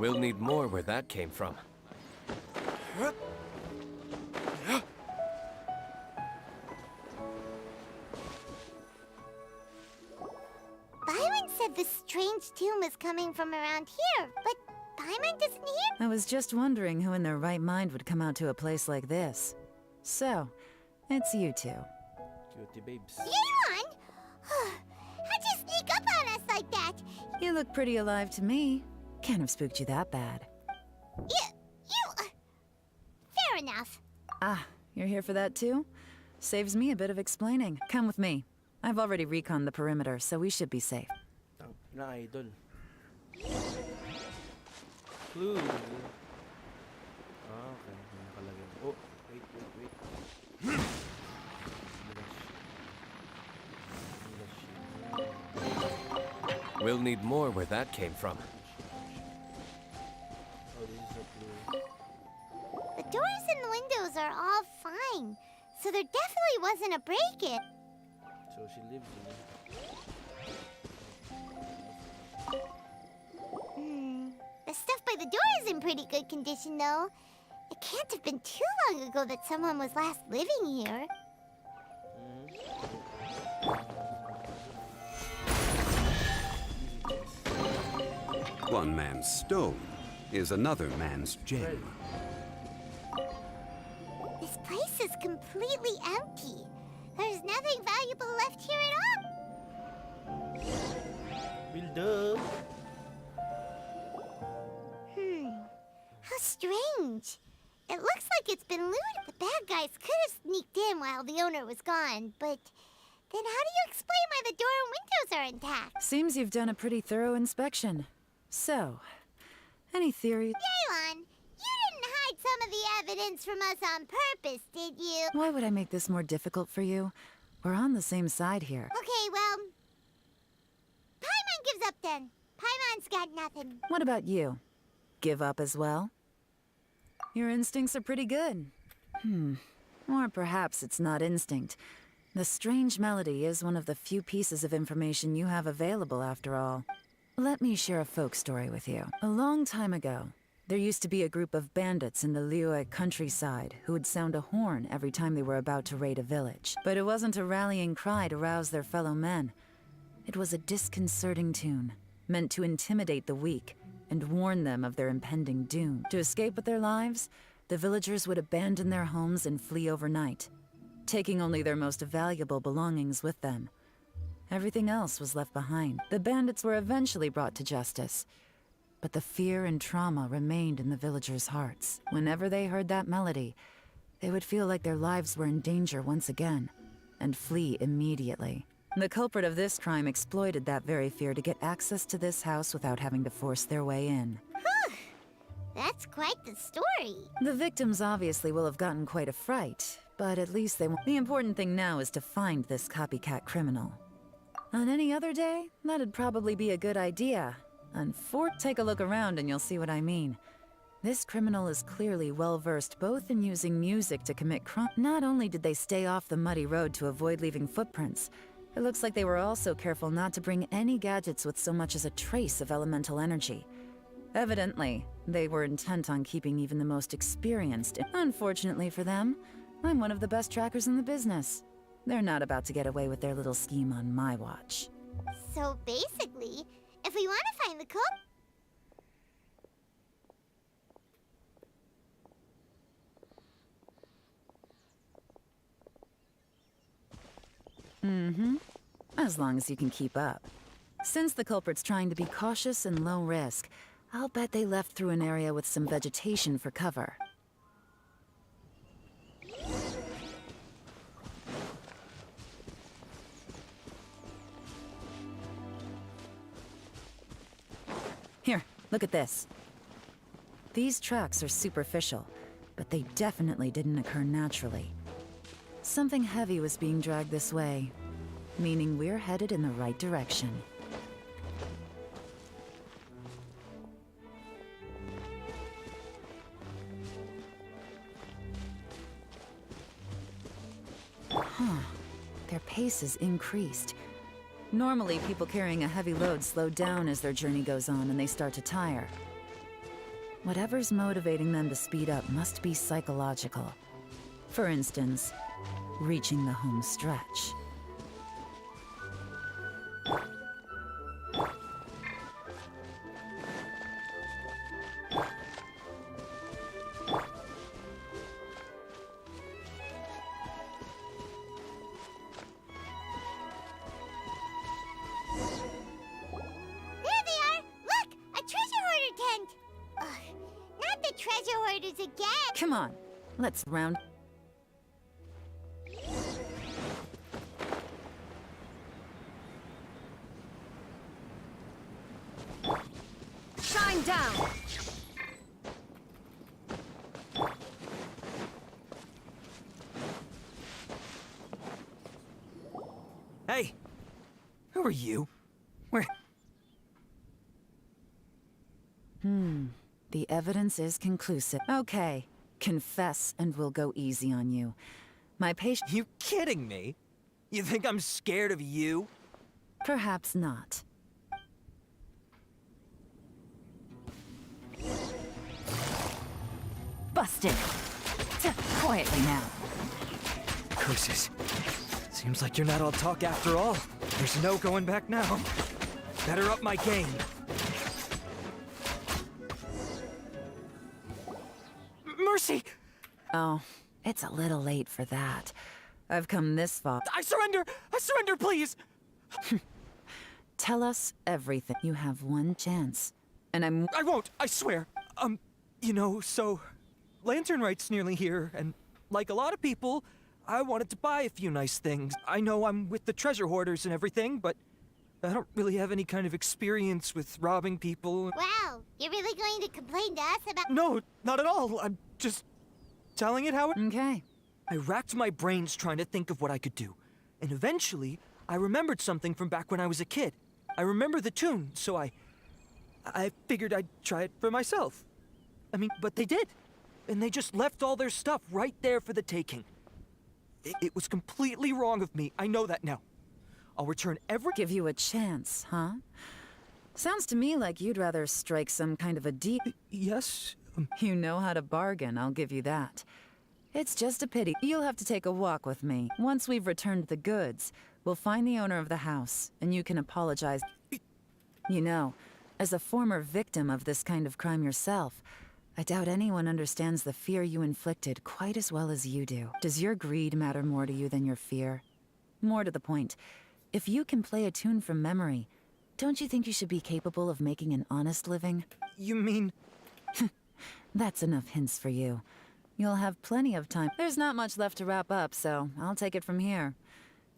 We'll need more where that came from. Byron said the strange tomb was coming from around here, but Byron doesn't hear. I was just wondering who in their right mind would come out to a place like this. So, it's you two. Cutie babes. Yeon! How'd you sneak up on us like that? You look pretty alive to me. Can't have spooked you that bad. Fair enough. Ah, you're here for that too? Saves me a bit of explaining. Come with me. I've already reconned the perimeter, so we should be safe. Na idol. Clue. Ah, okay. May nakalagay. Oh, wait. We'll need more where that came from. Oh, this is a clue. The doors and the windows are all fine, so there definitely wasn't a break-in. So she lives in it. The stuff by the door is in pretty good condition, though. It can't have been too long ago that someone was last living here. One man's stone is another man's gem. This place is completely empty. There's nothing valuable left here at all. Build up. How strange. It looks like it's been looted. The bad guys could have sneaked in while the owner was gone, but then how do you explain why the door and windows are intact? Seems you've done a pretty thorough inspection. So, any theories? Yeon, you didn't hide some of the evidence from us on purpose, did you? Why would I make this more difficult for you? We're on the same side here. Okay, well, Paimon gives up then. Paimon's got nothing. What about you? Give up as well? Your instincts are pretty good. Or perhaps it's not instinct. The strange melody is one of the few pieces of information you have available, after all. Let me share a folk story with you. A long time ago, there used to be a group of bandits in the Liyue countryside who would sound a horn every time they were about to raid a village. But it wasn't a rallying cry to rouse their fellow men. It was a disconcerting tune, meant to intimidate the weak and warn them of their impending doom. To escape with their lives, the villagers would abandon their homes and flee overnight, taking only their most valuable belongings with them. Everything else was left behind. The bandits were eventually brought to justice, but the fear and trauma remained in the villagers' hearts. Whenever they heard that melody, they would feel like their lives were in danger once again, and flee immediately. The culprit of this crime exploited that very fear to get access to this house without having to force their way in. That's quite the story. The victims obviously will have gotten quite a fright, but at least they won't. The important thing now is to find this copycat criminal. On any other day, that'd probably be a good idea. Take a look around and you'll see what I mean. This criminal is clearly well-versed both in using music to commit crime. Not only did they stay off the muddy road to avoid leaving footprints, it looks like they were also careful not to bring any gadgets with so much as a trace of elemental energy. Evidently, they were intent on keeping even the most experienced. Unfortunately for them, I'm one of the best trackers in the business. They're not about to get away with their little scheme on my watch. So basically, if we want to find the culprit, As long as you can keep up. Since the culprit's trying to be cautious and low risk, I'll bet they left through an area with some vegetation for cover. Here, look at this. These tracks are superficial, but they definitely didn't occur naturally. Something heavy was being dragged this way, meaning we're headed in the right direction. Their pace is increased. Normally, people carrying a heavy load slow down as their journey goes on and they start to tire. Whatever's motivating them to speed up must be psychological. For instance, reaching the home stretch. There they are! Look! A treasure hoarder tent! Ugh, not the treasure hoarders again! Come on, let's round. Shine down! Hey! Who are you? Where? The evidence is conclusive. Okay, confess and we'll go easy on you. My patient— You kidding me? You think I'm scared of you? Perhaps not. Busted! Quietly now. Curses. Seems like you're not all talk after all. There's no going back now. Better up my game. Mercy! Oh, it's a little late for that. I've come this far. I surrender! I surrender, please! Tell us everything. You have one chance. And I won't, I swear. You know, so... Lantern Right's nearly here, and like a lot of people, I wanted to buy a few nice things. I know I'm with the treasure hoarders and everything, but I don't really have any kind of experience with robbing people. Wow, you're really going to complain to us about— No, not at all. I'm just telling it how it— Okay. I racked my brains trying to think of what I could do. And eventually, I remembered something from back when I was a kid. I remember the tune, so I figured I'd try it for myself. I mean, but they did. And they just left all their stuff right there for the taking. It was completely wrong of me. I know that now. I'll return every— Give you a chance, huh? Sounds to me like you'd rather strike some kind of a deal. Yes? You know how to bargain, I'll give you that. It's just a pity. You'll have to take a walk with me. Once we've returned the goods, we'll find the owner of the house, and you can apologize. You know, as a former victim of this kind of crime yourself, I doubt anyone understands the fear you inflicted quite as well as you do. Does your greed matter more to you than your fear? More to the point, if you can play a tune from memory, don't you think you should be capable of making an honest living? You mean... That's enough hints for you. You'll have plenty of time. There's not much left to wrap up, so I'll take it from here.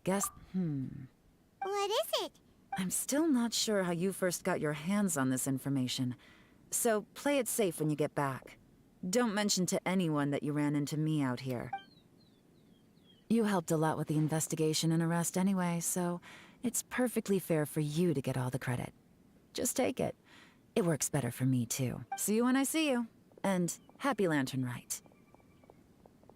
Guess... What is it? I'm still not sure how you first got your hands on this information. So play it safe when you get back. Don't mention to anyone that you ran into me out here. You helped a lot with the investigation and arrest anyway, so it's perfectly fair for you to get all the credit. Just take it. It works better for me, too. See you when I see you. And happy Lantern Right.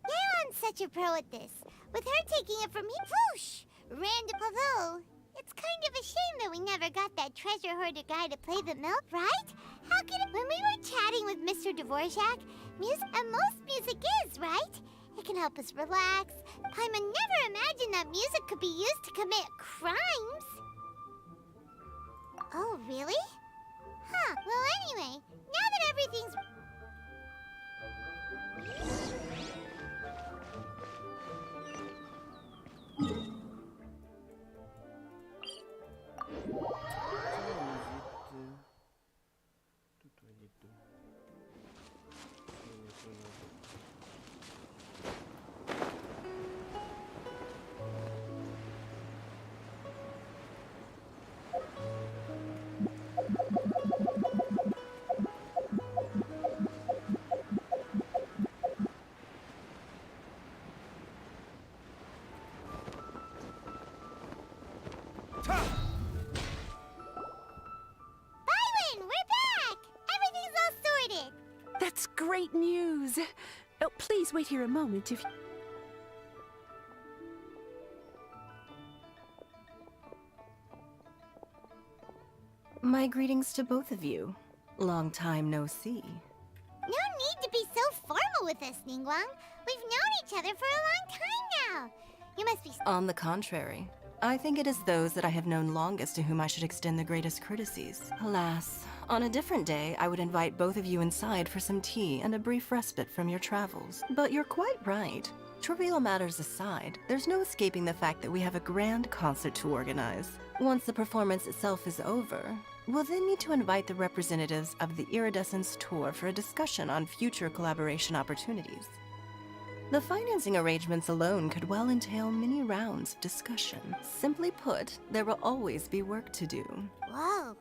Yeon's such a pro at this. With her taking it from me, whoosh! Random it's kind of a shame that we never got that treasure hoarder guy to play the milk, right? How could it— When we were chatting with Mr. Dvorak, and most music is, right? It can help us relax. Paimon never imagined that music could be used to commit crimes. Oh, really? Huh, well anyway, now that everything's... That's great news. Oh, please wait here a moment if... My greetings to both of you. Long time no see. trouble with us, Ningguang. We've known each other for a long time now. You must be... On the contrary, I think it is those that I have known longest to whom I should extend the greatest courtesies. Alas, on a different day, I would invite both of you inside for some tea and a brief respite from your travels. But you're quite right. Trivial matters aside, there's no escaping the fact that we have a grand concert to organize. Once the performance itself is over, we'll then need to invite the representatives of the Iridescence Tour for a discussion on future collaboration opportunities. The financing arrangements alone could well entail many rounds of discussion. Simply put, there will always be work to do. Whoa,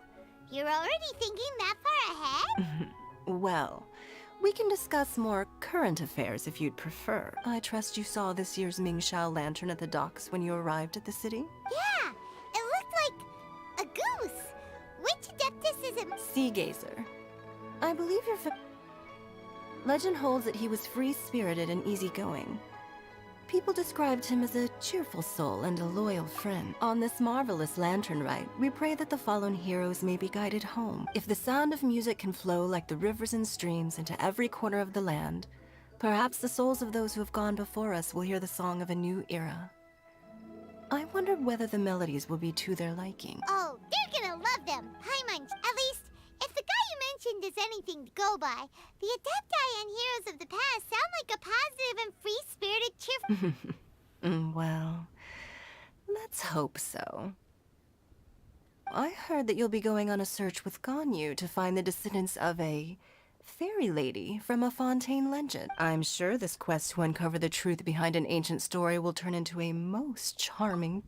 you're already thinking that far ahead? Well, we can discuss more current affairs if you'd prefer. I trust you saw this year's Mingxiao lantern at the docks when you arrived at the city? Yeah, it looked like a goose. Which Adeptus is it? Sea Gazer. I believe legend holds that he was free-spirited and easygoing. People described him as a cheerful soul and a loyal friend. On this marvelous lantern rite, we pray that the fallen heroes may be guided home. If the sound of music can flow like the rivers and streams into every corner of the land, perhaps the souls of those who have gone before us will hear the song of a new era. I wondered whether the melodies will be to their liking. Oh, they're gonna love them. Paimon, at least, if the guy you mentioned is anything to go by, the Adepti and heroes of the past sound like a positive and free-spirited cheerful... Well, let's hope so. I heard that you'll be going on a search with Ganyu to find the descendants of a fairy lady from a Fontaine legend. I'm sure this quest to uncover the truth behind an ancient story will turn into a most charming...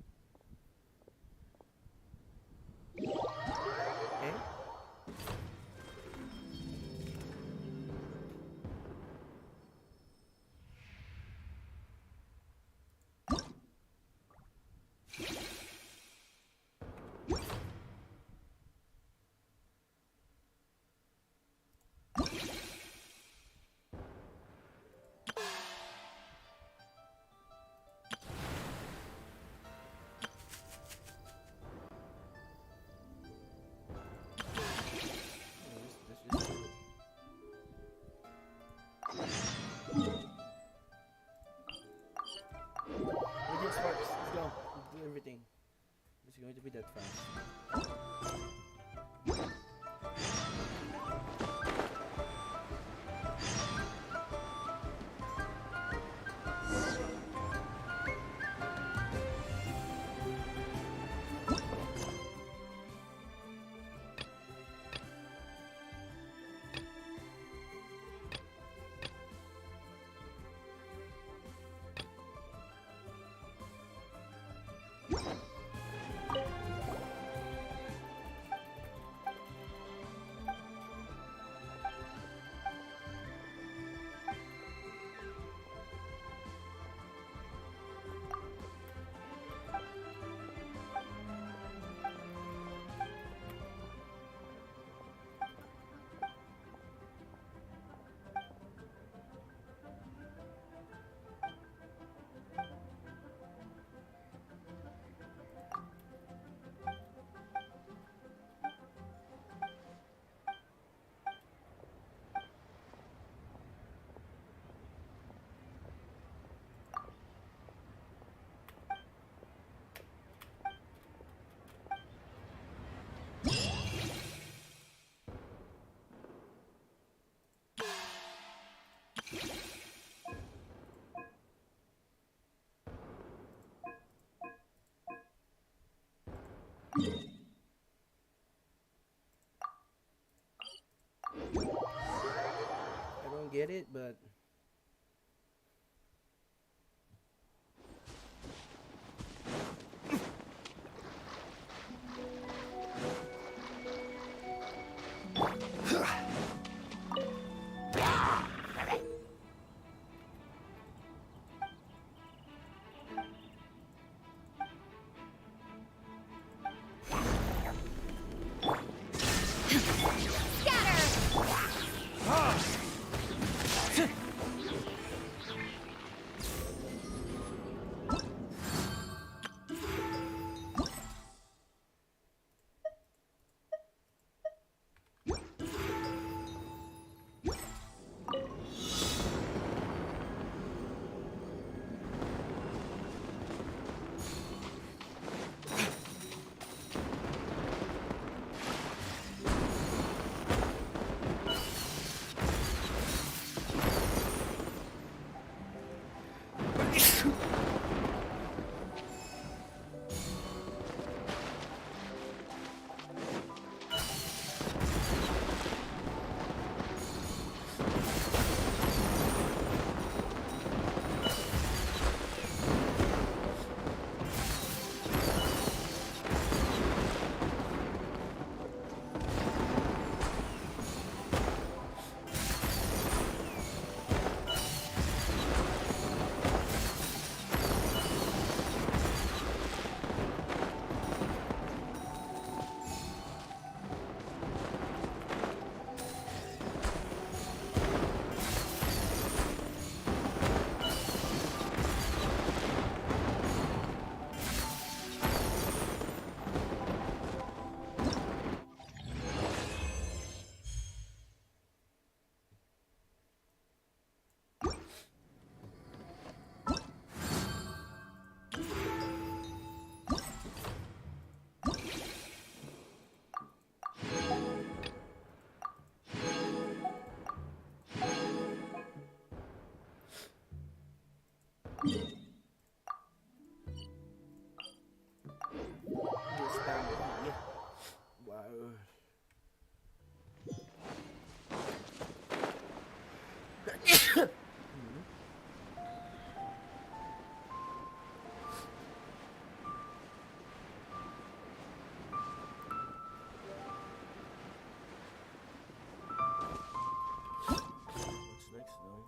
Everything. It's going to be that fast. I don't get it, but Yeah. Wow. What's next though?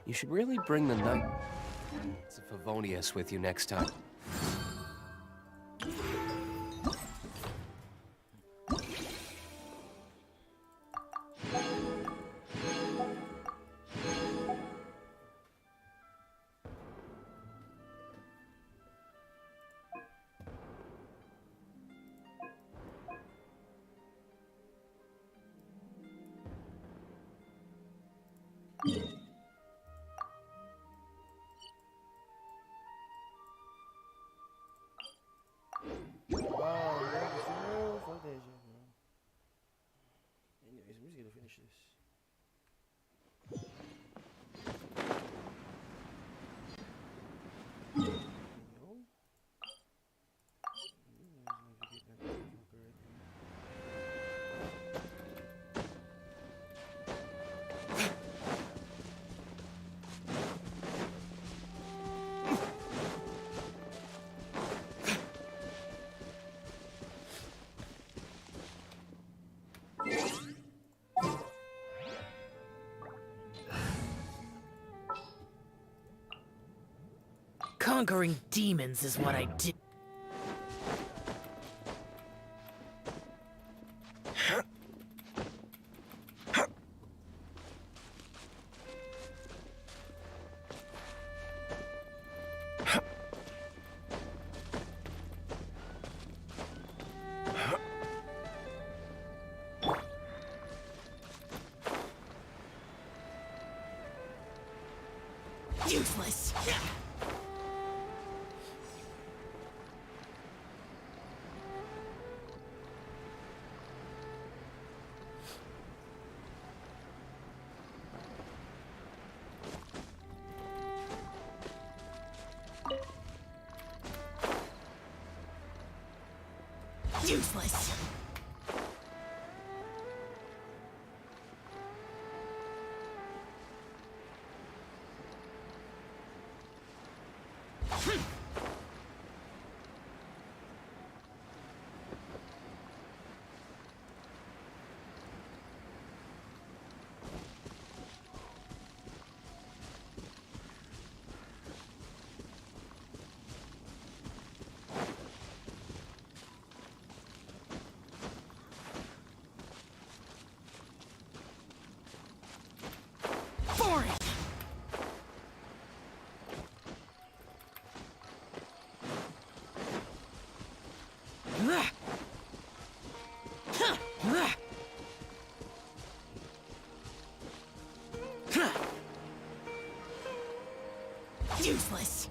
You should really bring the Knights of Favonius with you next time. Wow, no, fuck that shit, bro. Anyways, we're just gonna finish this. There we go. Conquering demons is what I do. Useless. Useless. Boring. Useless.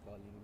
calling me.